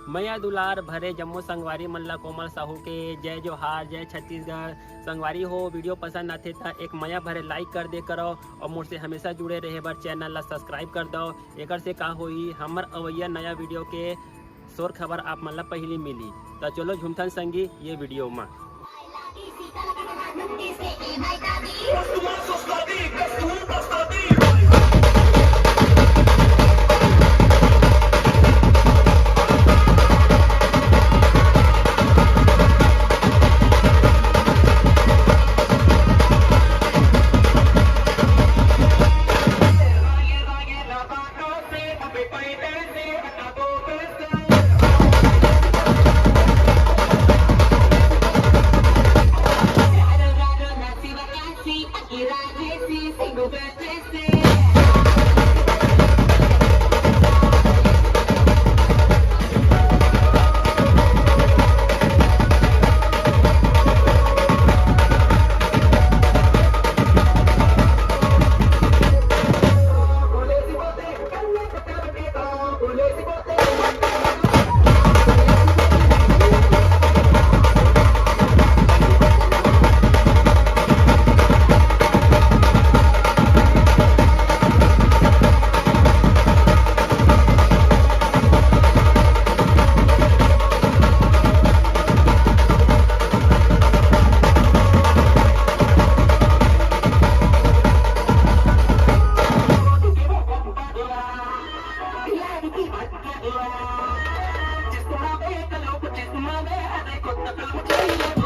मैया दुलार भरे जम्मू संगवारी मल्ला कोमल साहू के जय जोहार, जय छत्तीसगढ़। संगवारी हो वीडियो पसंद आते तो एक मैया भरे लाइक कर दे करो और मुझसे हमेशा जुड़े रहे बर चैनल ला सब्सक्राइब कर दो। एक से का होई हमर अवैया नया वीडियो के शोर खबर आप मन ला पहली मिली। तो चलो झुमथन संगी ये वीडियो में। जिसको ना देख लो जिसको ना दे कोई